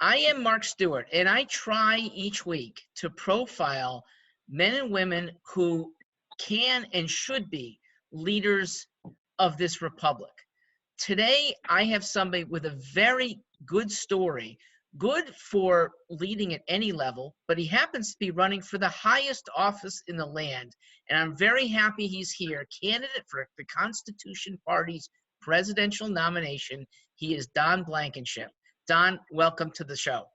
I am Mark Stewart, and I try each week to profile men and women who can and should be leaders of this republic. Today, I have somebody with a very good story, good for leading at any level, but he happens to be running for the highest office in the land. And I'm very happy he's here, candidate for the Constitution Party's presidential nomination. He is Don Blankenship. Don, welcome to the show.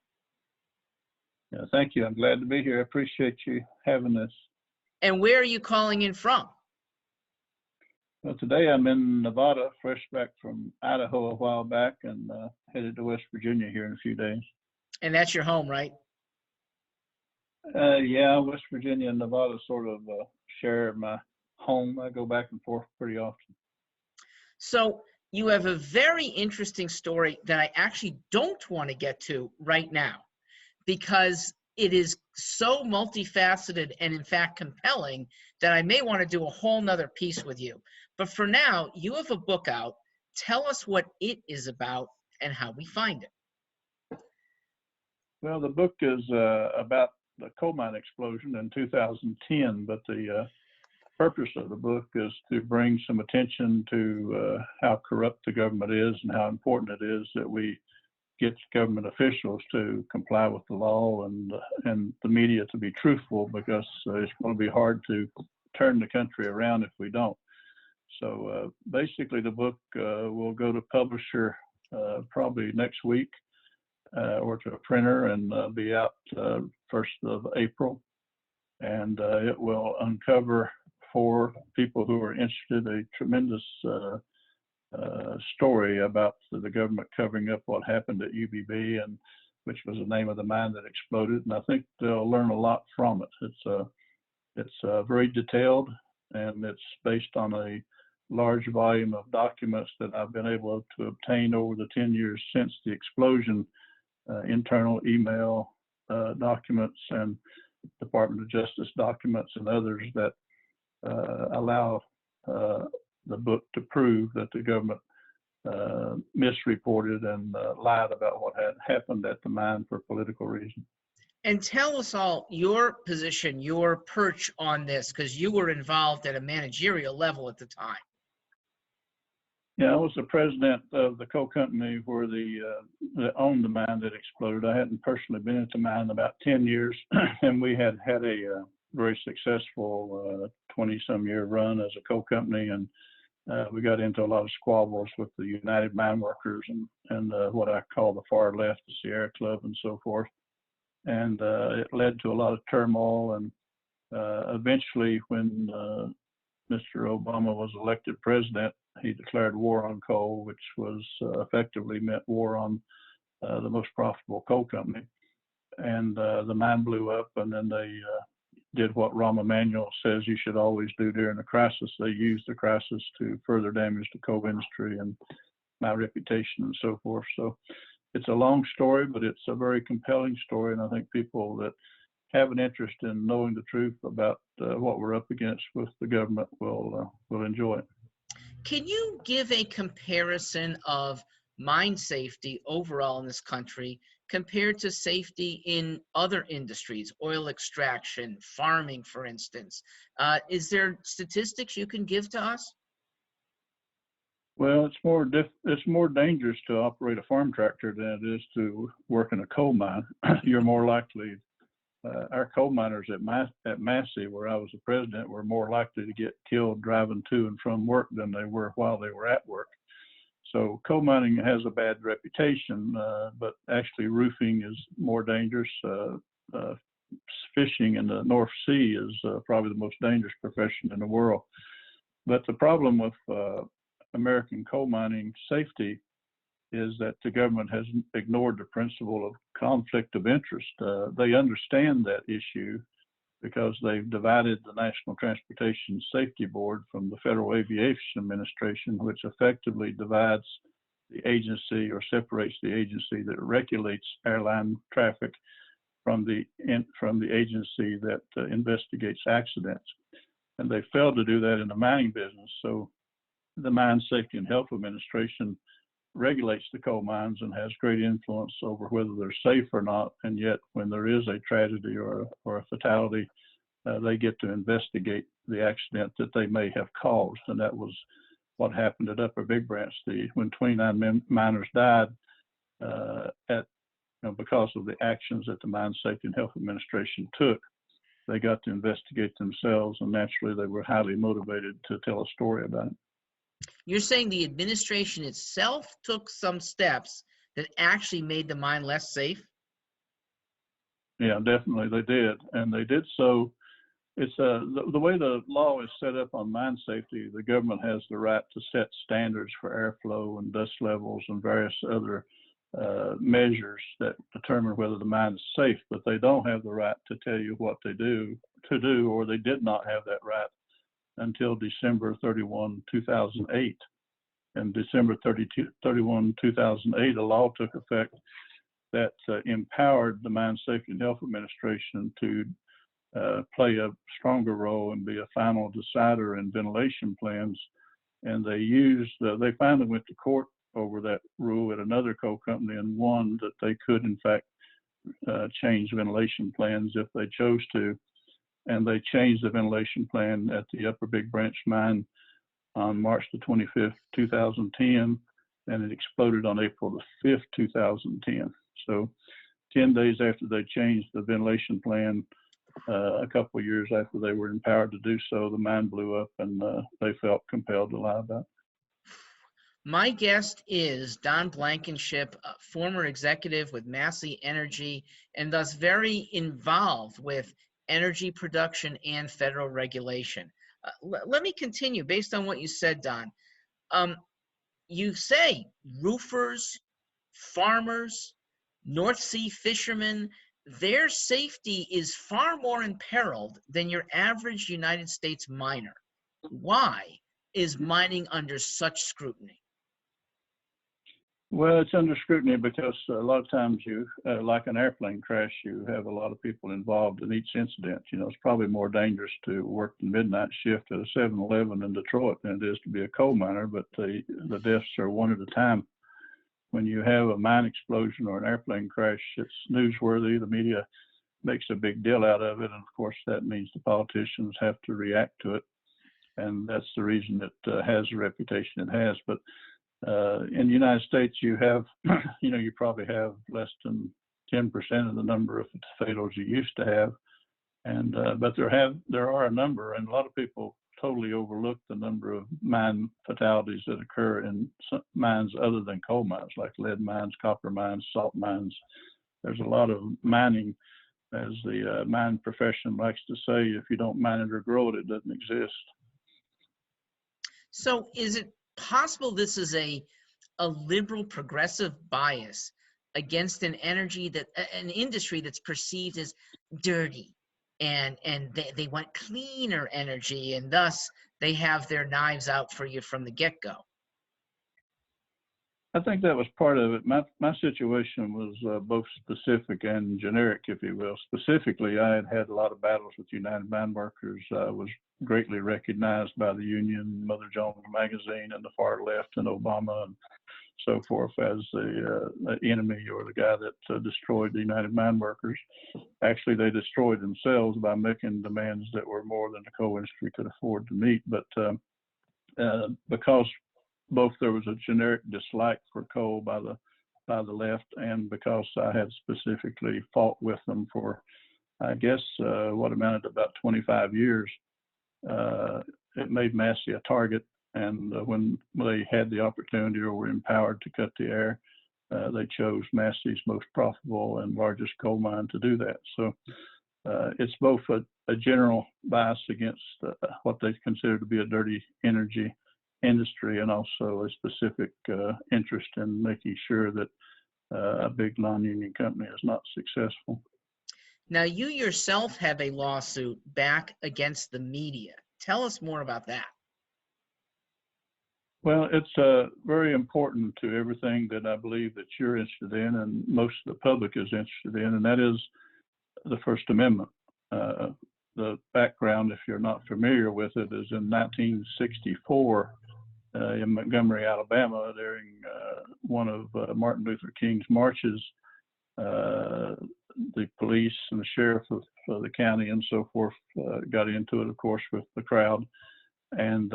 Yeah, thank you. I'm glad to be here. I appreciate you having us. And where are you calling in from? Well, today I'm in Nevada, fresh back from Idaho a while back, and headed to West Virginia here in a few days. And that's your home, right? Yeah, West Virginia and Nevada sort of share my home. I go back and forth pretty often. So you have a very interesting story that I actually don't want to get to right now because it is so multifaceted and in fact compelling that I may want to do a whole nother piece with you. But for now, you have a book out. Tell us what it is about and how we find it. Well, the book is about the coal mine explosion in 2010, but the purpose of the book is to bring some attention to how corrupt the government is and how important it is that we get government officials to comply with the law and the media to be truthful, because it's going to be hard to turn the country around if we don't. So basically the book will go to publisher probably next week or to a printer and be out 1st of April. And it will uncover for people who are interested a tremendous story about the government covering up what happened at UBB, and which was the name of the mine that exploded. And I think they'll learn a lot from it. It's very detailed, and it's based on a large volume of documents that I've been able to obtain over the 10 years since the explosion, internal email documents and Department of Justice documents and others that allow the book to prove that the government misreported and lied about what had happened at the mine for political reasons. And tell us all your position, your perch on this, because you were involved at a managerial level at the time. Yeah, I was the president of the coal company where that owned the mine that exploded. I hadn't personally been at the mine about 10 years, and we had a very successful 20-some-year run as a coal company, and we got into a lot of squabbles with the United Mine Workers and what I call the far left, the Sierra Club, and so forth. And it led to a lot of turmoil. And eventually, when Mr. Obama was elected president, he declared war on coal, which was effectively meant war on the most profitable coal company. And the mine blew up, and then they did what Rahm Emanuel says you should always do during a crisis. They used the crisis to further damage the coal industry and my reputation and so forth. So it's a long story, but it's a very compelling story. And I think people that have an interest in knowing the truth about what we're up against with the government will enjoy it. Can you give a comparison of mine safety overall in this country compared to safety in other industries, oil extraction, farming, for instance? Is there statistics you can give to us? Well, it's more dangerous to operate a farm tractor than it is to work in a coal mine. You're more likely, our coal miners at Massey, where I was the president, were more likely to get killed driving to and from work than they were while they were at work. So coal mining has a bad reputation, but actually roofing is more dangerous. Fishing in the North Sea is probably the most dangerous profession in the world. But the problem with American coal mining safety is that the government has ignored the principle of conflict of interest. They understand that issue because they've divided the National Transportation Safety Board from the Federal Aviation Administration, which effectively divides the agency or separates the agency that regulates airline traffic from the agency that investigates accidents. And they failed to do that in the mining business. So the Mine Safety and Health Administration regulates the coal mines and has great influence over whether they're safe or not. And yet, when there is a tragedy or a fatality, they get to investigate the accident that they may have caused. And that was what happened at Upper Big Branch. When 29 miners died because of the actions that the Mine Safety and Health Administration took, they got to investigate themselves, and naturally they were highly motivated to tell a story about it. You're saying the administration itself took some steps that actually made the mine less safe? Yeah, definitely they did, and they did so. It's the way the law is set up on mine safety. The government has the right to set standards for airflow and dust levels and various other measures that determine whether the mine is safe, but they don't have the right to tell you what to do, or they did not have that right until December 31, 2008. And December 31, 2008, a law took effect that empowered the Mine Safety and Health Administration to play a stronger role and be a final decider in ventilation plans. And they finally went to court over that rule at another coal company and won that they could, in fact, change ventilation plans if they chose to. And they changed the ventilation plan at the Upper Big Branch mine on March the 25th, 2010, and it exploded on April the 5th, 2010. So 10 days after they changed the ventilation plan, a couple of years after they were empowered to do so, the mine blew up, and they felt compelled to lie about it. My guest is Don Blankenship, a former executive with Massey Energy, and thus very involved with energy production and federal regulation. Let me continue based on what you said, Don. You say roofers, farmers, North Sea fishermen, their safety is far more imperiled than your average United States miner. Why is mining under such scrutiny? Well, it's under scrutiny because a lot of times like an airplane crash, you have a lot of people involved in each incident. It's probably more dangerous to work the midnight shift at a 7-Eleven in Detroit than it is to be a coal miner, but the deaths are one at a time. When you have a mine explosion or an airplane crash, it's newsworthy. The media makes a big deal out of it, and of course that means the politicians have to react to it, and that's the reason it has the reputation it has. But in the United States, you have, you probably have less than 10% of the number of fatalities you used to have, and but there are a number, and a lot of people totally overlook the number of mine fatalities that occur in mines other than coal mines, like lead mines, copper mines, salt mines. There's a lot of mining, as the mine profession likes to say. If you don't mine it or grow it, it doesn't exist. So is it possible this is a liberal progressive bias against an industry that's perceived as dirty, and they want cleaner energy, and thus they have their knives out for you from the get-go? I think that was part of it. My situation was both specific and generic, if you will. Specifically, I had a lot of battles with United Mine Workers. I was greatly recognized by the union, Mother Jones Magazine, and the far left, and Obama, and so forth, as the enemy or the guy that destroyed the United Mine Workers. Actually, they destroyed themselves by making demands that were more than the coal industry could afford to meet. But because both there was a generic dislike for coal by the left, and because I had specifically fought with them for, I guess, what amounted to about 25 years, it made Massey a target. And when they had the opportunity or were empowered to cut the air, they chose Massey's most profitable and largest coal mine to do that. So it's both a general bias against what they consider to be a dirty energy industry, and also a specific interest in making sure that a big non-union company is not successful. Now, you yourself have a lawsuit back against the media. Tell us more about that. Well, it's very important to everything that I believe that you're interested in, and most of the public is interested in, and that is the First Amendment. The background, if you're not familiar with it, is in 1964, in Montgomery, Alabama, during one of Martin Luther King's marches. The police and the sheriff of the county and so forth got into it, of course, with the crowd. And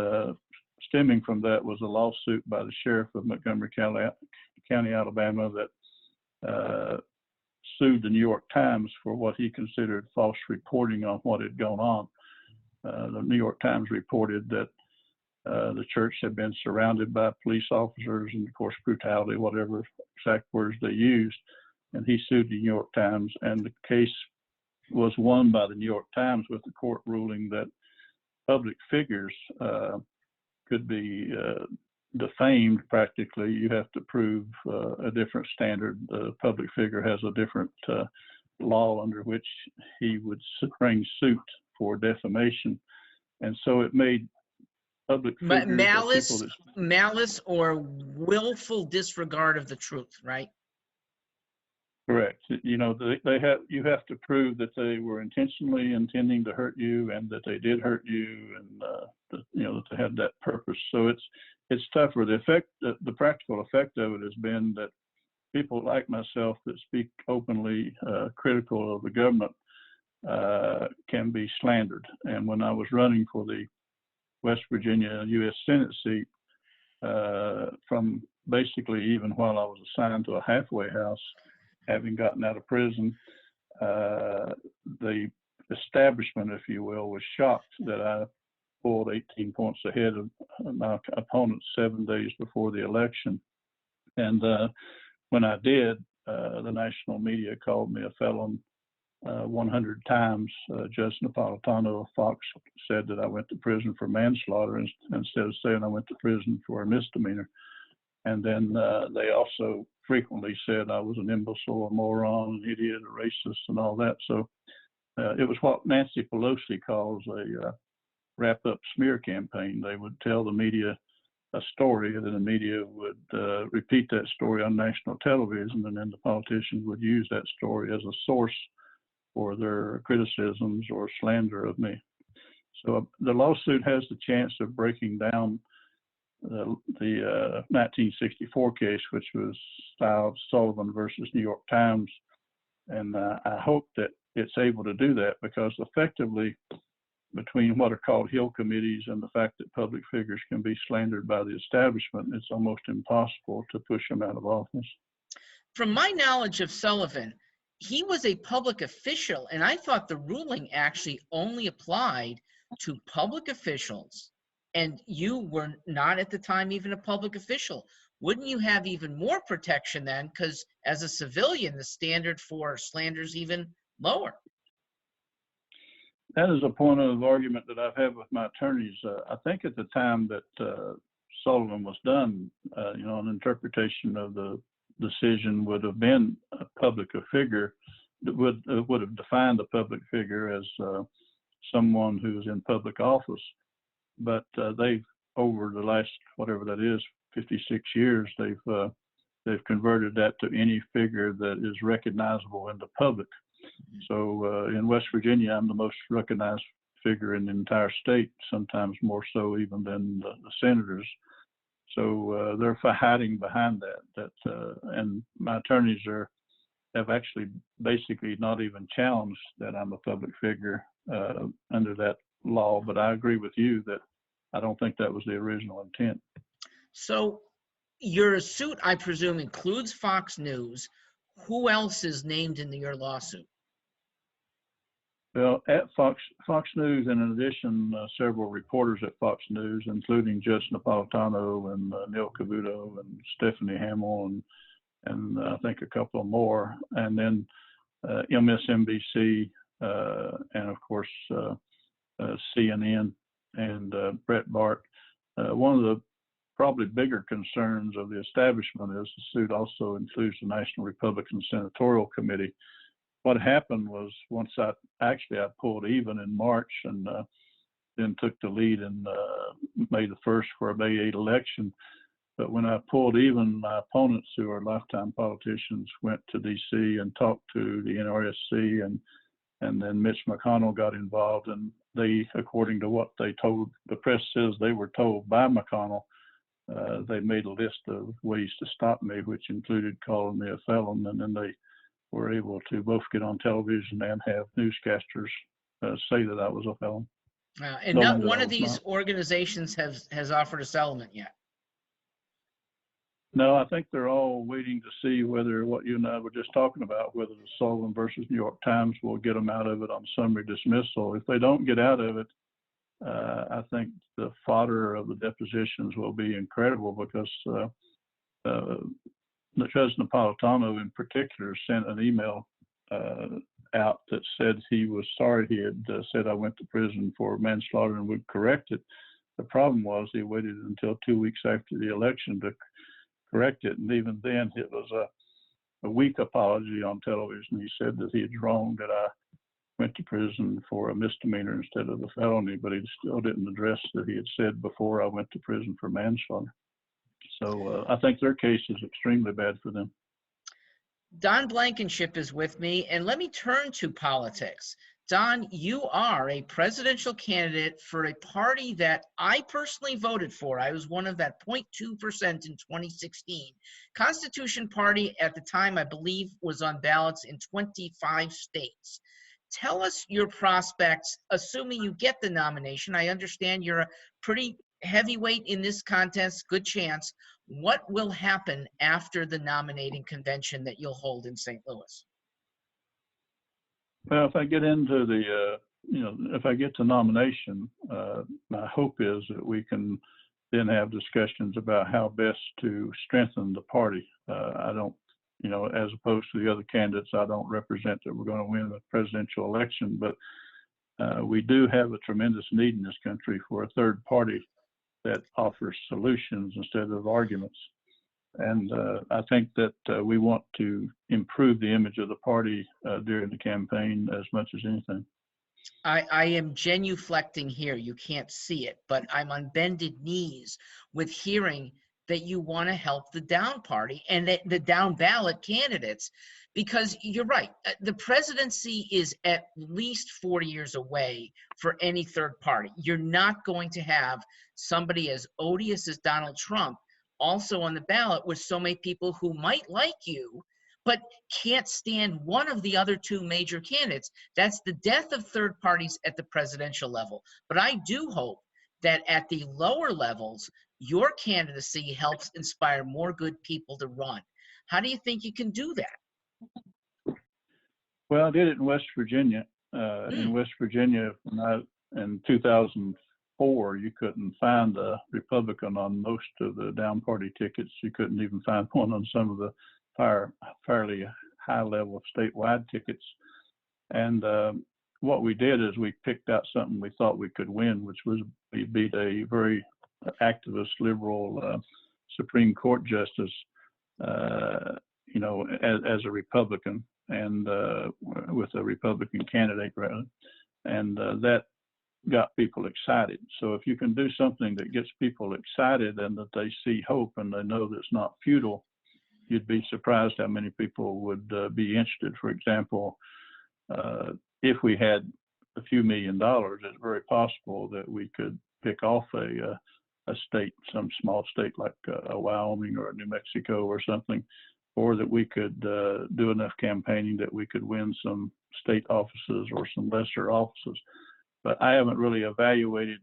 stemming from that was a lawsuit by the sheriff of Montgomery County, Alabama, that sued the New York Times for what he considered false reporting on what had gone on. The New York Times reported that the church had been surrounded by police officers and, of course, brutality, whatever exact words they used. And he sued the New York Times, and the case was won by the New York Times with the court ruling that public figures could be defamed practically. You have to prove a different standard. The public figure has a different law under which he would bring suit for defamation. And so it made public figures malice or willful disregard of the truth, right? Correct. You know, you have to prove that they were intentionally intending to hurt you and that they did hurt you, and that they had that purpose. So it's tougher. The practical effect of it has been that people like myself that speak openly critical of the government can be slandered. And when I was running for the West Virginia U.S. Senate seat, from basically even while I was assigned to a halfway house, having gotten out of prison, the establishment, if you will, was shocked that I pulled 18 points ahead of my opponent 7 days before the election. And when I did, the national media called me a felon 100 times. Judge Napolitano of Fox said that I went to prison for manslaughter instead of saying I went to prison for a misdemeanor. And then they also frequently said I was an imbecile, a moron, an idiot, a racist, and all that. So it was what Nancy Pelosi calls a wrap-up smear campaign. They would tell the media a story, and then the media would repeat that story on national television, and then the politicians would use that story as a source for their criticisms or slander of me. So the lawsuit has the chance of breaking down the 1964 case, which was styled Sullivan versus New York Times. And I hope that it's able to do that, because effectively, between what are called Hill committees and the fact that public figures can be slandered by the establishment, it's almost impossible to push them out of office. From my knowledge of Sullivan, he was a public official, and I thought the ruling actually only applied to public officials, and you were not at the time even a public official. Wouldn't you have even more protection then? Because as a civilian, the standard for slander is even lower. That is a point of argument that I've had with my attorneys. I think at the time that Sullivan was done, an interpretation of the decision would have been a public figure, that would have defined a public figure as someone who's in public office. But they've, over the last, whatever that is, 56 years, they've converted that to any figure that is recognizable in the public. So in West Virginia, I'm the most recognized figure in the entire state, sometimes more so even than the senators. So they're hiding behind that. And my attorneys have actually basically not even challenged that I'm a public figure under that law. But I agree with you that I don't think that was the original intent. So your suit, I presume, includes Fox News. Who else is named in your lawsuit? Well, at Fox News, and in addition, several reporters at Fox News, including Judge Napolitano and Neil Cavuto and Stephanie Hamill and I think a couple more, and then MSNBC and of course CNN and Brett Bart. One of the probably bigger concerns of the establishment is the suit also includes the National Republican Senatorial Committee. What happened was once I pulled even in March and then took the lead in May the 1st for a May 8 election. But when I pulled even, my opponents, who are lifetime politicians, went to D.C. and talked to the NRSC, and then Mitch McConnell got involved. And they, according to what they told, the press says they were told by McConnell they made a list of ways to stop me, which included calling me a felon, and then they were able to both get on television and have newscasters say that I was a felon. And not one of these organizations has offered a settlement yet. No, I think they're all waiting to see whether what you and I were just talking about, whether the Sullivan versus New York Times will get them out of it on summary dismissal. If they don't get out of it, I think the fodder of the depositions will be incredible, because President Napolitano in particular sent an email out that said he was sorry he had said I went to prison for manslaughter and would correct it. The problem was he waited until 2 weeks after the election to correct it, and even then it was a weak apology on television. He said that he had wrong, that I went to prison for a misdemeanor instead of a felony, but he still didn't address that he had said before I went to prison for manslaughter. So I think their case is extremely bad for them. Don Blankenship is with me, and let me turn to politics. Don, you are a presidential candidate for a party that I personally voted for. I was one of that 0.2% in 2016. Constitution Party at the time, I believe, was on ballots in 25 states. Tell us your prospects, assuming you get the nomination. I understand you're a pretty heavyweight in this contest, good chance. What will happen after the nominating convention that you'll hold in St. Louis? Well, if I get into the, if I get the nomination, my hope is that we can then have discussions about how best to strengthen the party. I don't, as opposed to the other candidates, I don't represent that we're going to win the presidential election, but we do have a tremendous need in this country for a third party that offers solutions instead of arguments. And I think that we want to improve the image of the party during the campaign as much as anything. I am genuflecting here. You can't see it, but I'm on bended knees with hearing that you want to help the down party and the down ballot candidates, because you're right. The presidency is at least 4 years away for any third party. You're not going to have somebody as odious as Donald Trump also on the ballot with so many people who might like you, but can't stand one of the other two major candidates. That's the death of third parties at the presidential level. But I do hope that at the lower levels, your candidacy helps inspire more good people to run. How do you think you can do that? Well, I did it in West Virginia. In West Virginia, in 2004, you couldn't find a Republican on most of the down party tickets. You couldn't even find one on some of the fairly high level statewide tickets. And what we did is we picked out something we thought we could win, which was we beat a very activist liberal Supreme Court justice, as a Republican, and with a Republican candidate rather, and that got people excited. So if you can do something that gets people excited and that they see hope and they know that it's not futile, you'd be surprised how many people would be interested. For example, if we had a few $1 million, it's very possible that we could pick off a state, some small state like a Wyoming or a New Mexico or something, or that we could do enough campaigning that we could win some state offices or some lesser offices. But I haven't really evaluated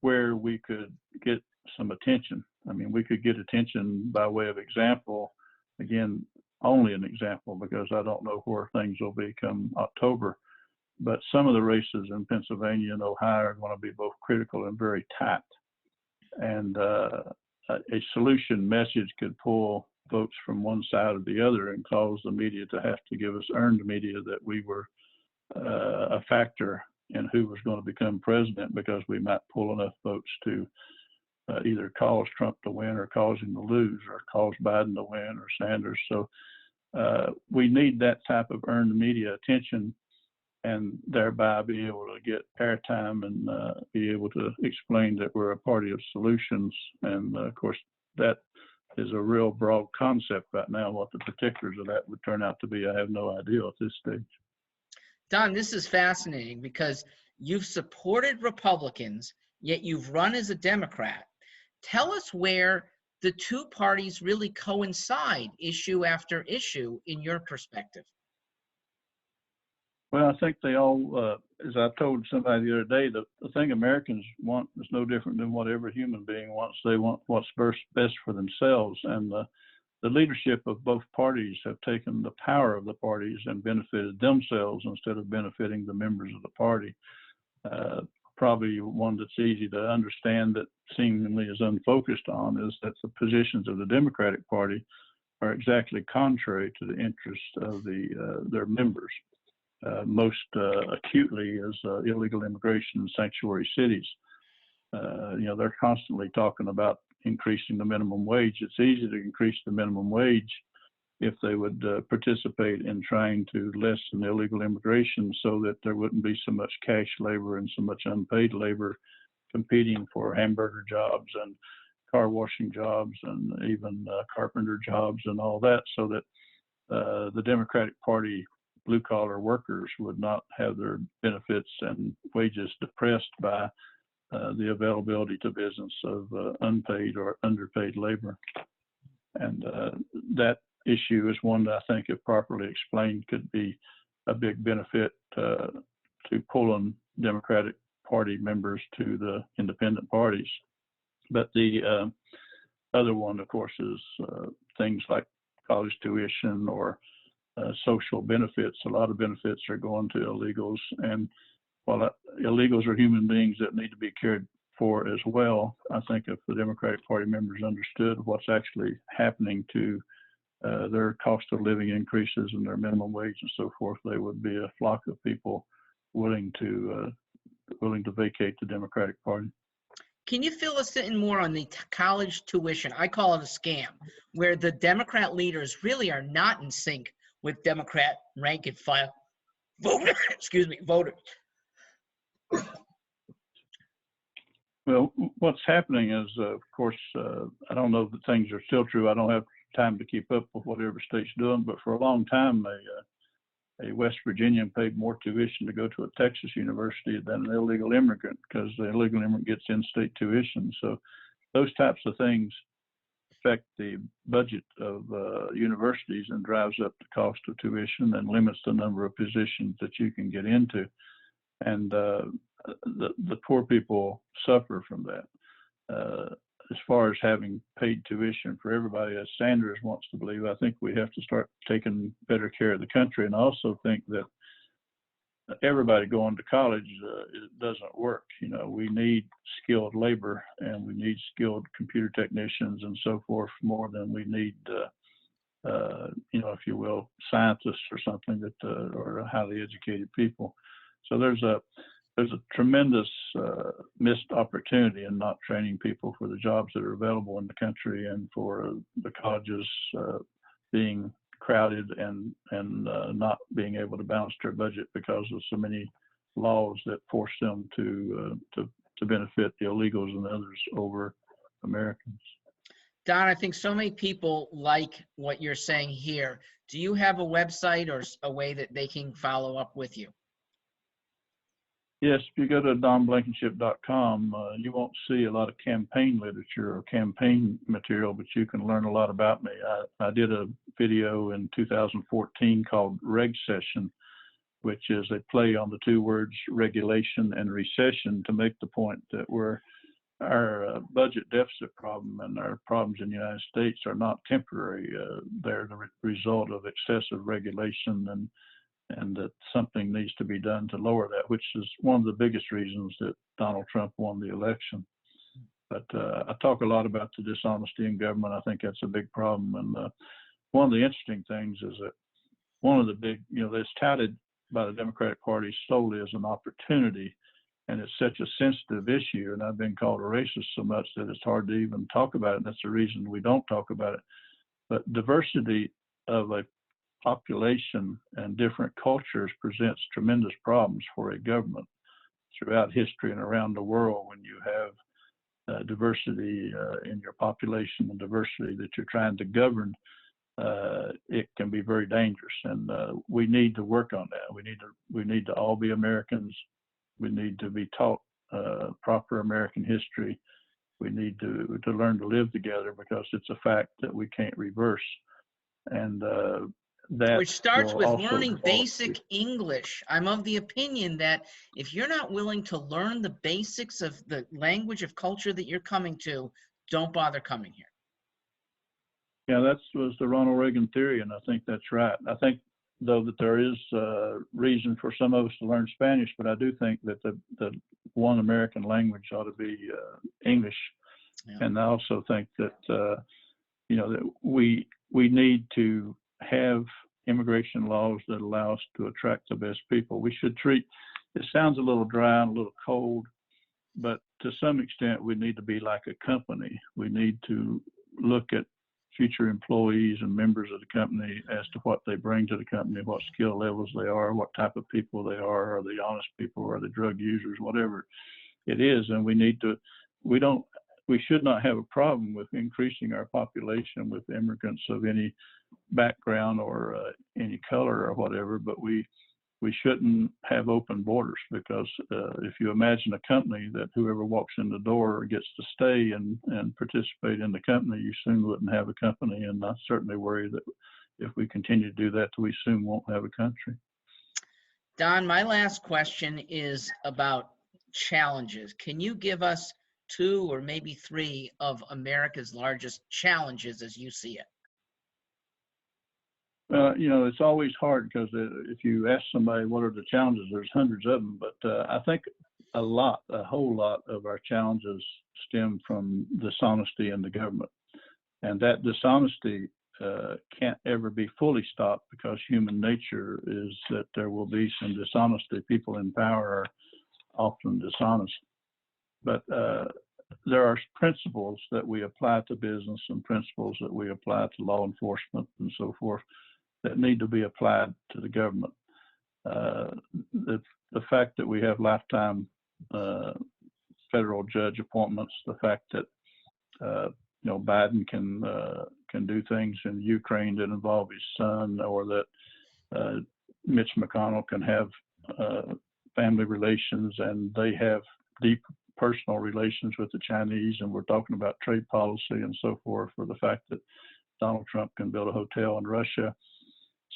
where we could get some attention. I mean, we could get attention by way of example, again, only an example, because I don't know where things will be come October. But some of the races in Pennsylvania and Ohio are going to be both critical and very tight. And a solution message could pull votes from one side or the other and cause the media to have to give us earned media that we were a factor in who was going to become president, because we might pull enough votes to either cause Trump to win or cause him to lose, or cause Biden to win or Sanders. So we need that type of earned media attention, and thereby be able to get airtime and be able to explain that we're a party of solutions. And of course, that is a real broad concept right now. What the particulars of that would turn out to be, I have no idea at this stage. Don, this is fascinating because you've supported Republicans, yet you've run as a Democrat. tell us where the two parties really coincide issue after issue in your perspective. Well, I think they all, as I told somebody the other day, the thing Americans want is no different than what every human being wants. They want what's best for themselves. And the leadership of both parties have taken the power of the parties and benefited themselves instead of benefiting the members of the party. Probably one that's easy to understand that seemingly is unfocused on is that the positions of the Democratic Party are exactly contrary to the interests of their members. Most acutely is illegal immigration in sanctuary cities. They're constantly talking about increasing the minimum wage. It's easy to increase the minimum wage if they would participate in trying to lessen illegal immigration so that there wouldn't be so much cash labor and so much unpaid labor competing for hamburger jobs and car washing jobs and even carpenter jobs and all that, so that the Democratic Party blue-collar workers would not have their benefits and wages depressed by the availability to business of unpaid or underpaid labor. And that issue is one that I think, if properly explained, could be a big benefit to pulling Democratic Party members to the independent parties. But the other one, of course, is things like college tuition or social benefits. A lot of benefits are going to illegals, and while illegals are human beings that need to be cared for as well, I think if the Democratic Party members understood what's actually happening to their cost of living increases and their minimum wage and so forth, they would be a flock of people willing to vacate the Democratic Party. Can you fill us in more on the college tuition? I call it a scam, where the Democrat leaders really are not in sync with Democrat rank and file voters. Well, what's happening is, of course, I don't know that things are still true. I don't have time to keep up with what every state's doing, but for a long time, a West Virginian paid more tuition to go to a Texas university than an illegal immigrant, because the illegal immigrant gets in-state tuition. So those types of things affect the budget of universities and drives up the cost of tuition and limits the number of positions that you can get into. And the poor people suffer from that. As far as having paid tuition for everybody, as Sanders wants to believe, I think we have to start taking better care of the country. And I also think that everybody going to college, it doesn't work. We need skilled labor and we need skilled computer technicians and so forth more than we need, if you will, scientists or something or highly educated people. So there's a tremendous missed opportunity in not training people for the jobs that are available in the country, and for the colleges being crowded and not being able to balance their budget because of so many laws that force them to benefit the illegals and others over Americans. Don, I think so many people like what you're saying here. Do you have a website or a way that they can follow up with you? Yes, if you go to donblankenship.com, you won't see a lot of campaign literature or campaign material, but you can learn a lot about me. I did a video in 2014 called Reg Session, which is a play on the two words regulation and recession, to make the point that our budget deficit problem and our problems in the United States are not temporary. They're the result of excessive regulation, and that something needs to be done to lower that, which is one of the biggest reasons that Donald Trump won the election. But I talk a lot about the dishonesty in government. I think that's a big problem. And one of the interesting things is that one of the big, that's touted by the Democratic Party solely as an opportunity, and it's such a sensitive issue, and I've been called a racist so much that it's hard to even talk about it, and that's the reason we don't talk about it. But diversity of a population and different cultures presents tremendous problems for a government throughout history and around the world. When you have diversity in your population and diversity that you're trying to govern, it can be very dangerous, and we need to work on that. We need to all be Americans. We need to be taught proper American history, We need to learn to live together because it's a fact that we can't reverse. And that which starts will with also learning basic English. I'm of the opinion that if you're not willing to learn the basics of the language of culture that you're coming to, don't bother coming here. Yeah, that was the Ronald Reagan theory, and I think that's right. I think, though, that there is reason for some of us to learn Spanish, but I do think that the one American language ought to be English. Yeah. And I also think that that we need to have immigration laws that allow us to attract the best people. We should treat. It sounds a little dry and a little cold, but to some extent, we need to be like a company. We need to look at future employees and members of the company as to what they bring to the company, what skill levels they are, what type of people they are they honest people, are they drug users, whatever it is. And we should not have a problem with increasing our population with immigrants of any background or any color or whatever, but we shouldn't have open borders, because if you imagine a company that whoever walks in the door gets to stay and participate in the company, you soon wouldn't have a company. And I certainly worry that if we continue to do that, we soon won't have a country. Don, my last question is about challenges. Can you give us 2 or maybe 3 of America's largest challenges as you see it? It's always hard, because if you ask somebody what are the challenges, there's hundreds of them. But I think a whole lot of our challenges stem from dishonesty in the government. And that dishonesty can't ever be fully stopped, because human nature is that there will be some dishonesty. People in power are often dishonest. But there are principles that we apply to business and principles that we apply to law enforcement and so forth that need to be applied to the government. The fact that we have lifetime federal judge appointments, the fact that Biden can do things in Ukraine that involve his son, or that Mitch McConnell can have family relations, and they have deep personal relations with the Chinese, and we're talking about trade policy and so forth, for the fact that Donald Trump can build a hotel in Russia.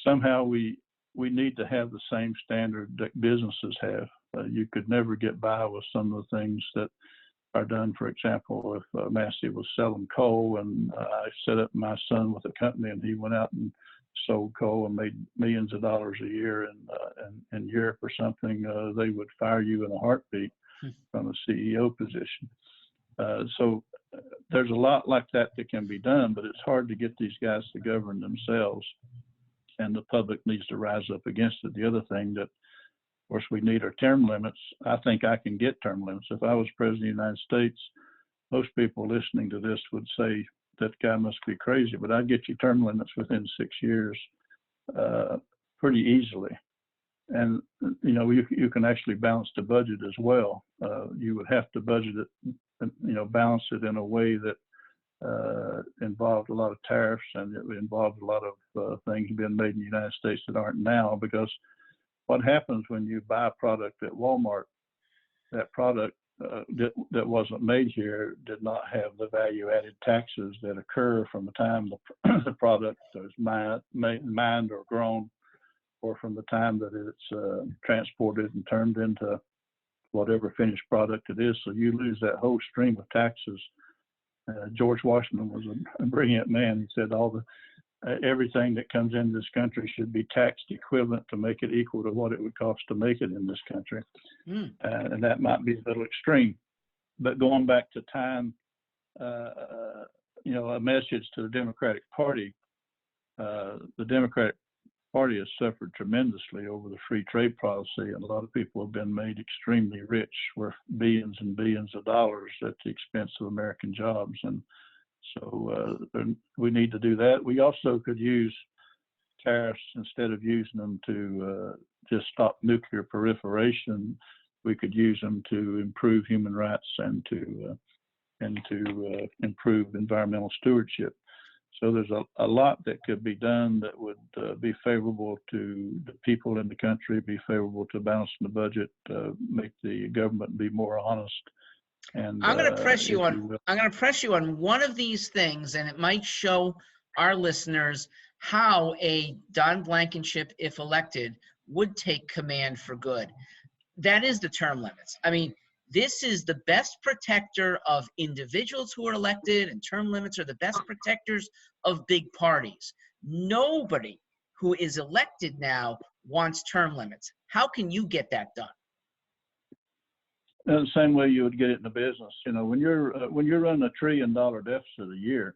Somehow we need to have the same standard that businesses have. You could never get by with some of the things that are done. For example, if Massey was selling coal, and I set up my son with a company, and he went out and sold coal and made millions of dollars a year in Europe or something, they would fire you in a heartbeat from a CEO position. So there's a lot like that can be done, but it's hard to get these guys to govern themselves, and the public needs to rise up against it. The other thing that, of course, we need are term limits. I think I can get term limits. If I was president of the United States, most people listening to this would say that guy must be crazy, but I'd get you term limits within 6 years pretty easily. And, you can actually balance the budget as well. You would have to budget it, balance it in a way that involved a lot of tariffs, and it involved a lot of things being made in the United States that aren't now, because what happens when you buy a product at Walmart, that product that wasn't made here did not have the value-added taxes that occur from the time the product is mined or grown, or from the time that it's transported and turned into whatever finished product it is. So you lose that whole stream of taxes. George Washington was a brilliant man. He said everything that comes into this country should be taxed equivalent to make it equal to what it would cost to make it in this country. And that might be a little extreme. But going back to time, a message to the Democratic Party. The Democratic Party has suffered tremendously over the free trade policy, and a lot of people have been made extremely rich, worth billions and billions of dollars at the expense of American jobs. And so we need to do that. We also could use tariffs instead of using them to just stop nuclear proliferation. We could use them to improve human rights and to improve environmental stewardship. So there's a lot that could be done that would be favorable to the people in the country, be favorable to balancing the budget, make the government be more honest, And I'm going to press if you on. you will, I'm going to press you on one of these things, and it might show our listeners how a Don Blankenship, if elected, would take command for good. That is the term limits. I mean, this is the best protector of individuals who are elected, and term limits are the best protectors of big parties. Nobody who is elected now wants term limits. How can you get that done? the same way you would get it in a business. You know, when you're running $1 trillion deficit a year,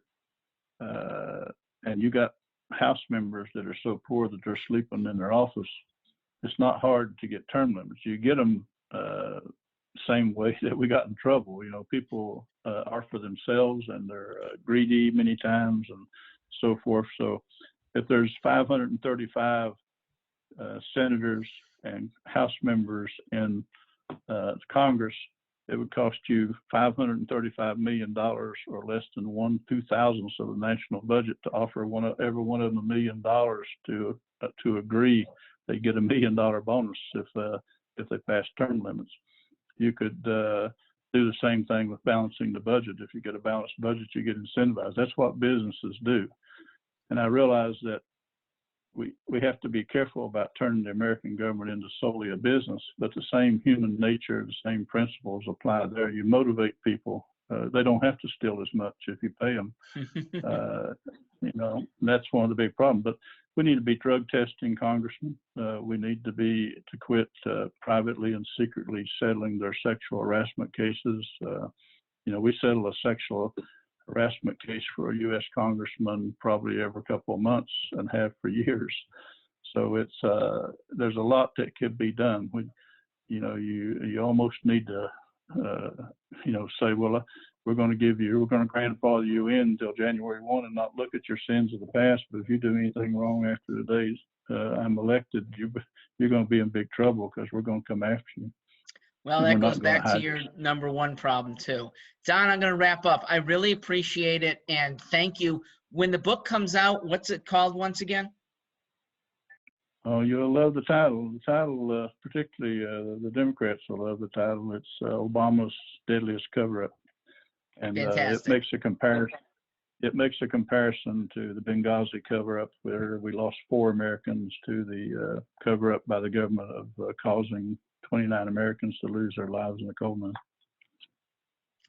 and you got House members that are so poor that they're sleeping in their office, it's not hard to get term limits. You get them same way that we got in trouble. You know, people are for themselves, and they're greedy many times and so forth. So if there's 535 senators and House members in Congress, it would cost you $535 million, or less than 1/2000th of the national budget, to offer every one of them $1 million to agree they get $1 million bonus if they pass term limits. You could do the same thing with balancing the budget. If you get a balanced budget, you get incentivized. That's what businesses do. And I realize that we have to be careful about turning the American government into solely a business, but the same human nature, the same principles apply there. You motivate people. They don't have to steal as much if you pay them. You know, that's one of the big problems. But we need to be drug testing congressmen. We need to quit privately and secretly settling their sexual harassment cases. You know, we settle a sexual harassment case for a U.S. congressman probably every couple of months, and have for years. So there's a lot that could be done. You almost need to say, well, we're going to grandfather you in until January 1 and not look at your sins of the past. But if you do anything wrong after the days I'm elected, you're going to be in big trouble, because we're going to come after you. Well, that goes back to your number one problem too. Don, I'm going to wrap up. I really appreciate it, and thank you. When the book comes out, what's it called once again? Oh, you'll love the title. The title, particularly the Democrats will love the title. It's Obama's Deadliest Cover-Up. And it makes a comparison. It makes a comparison to the Benghazi cover-up, where we lost 4 Americans to the cover-up by the government of causing 29 Americans to lose their lives in the coal mine.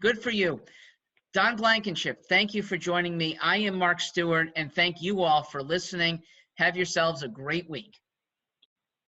Good for you. Don Blankenship, thank you for joining me. I am Mark Stewart, and thank you all for listening. Have yourselves a great week.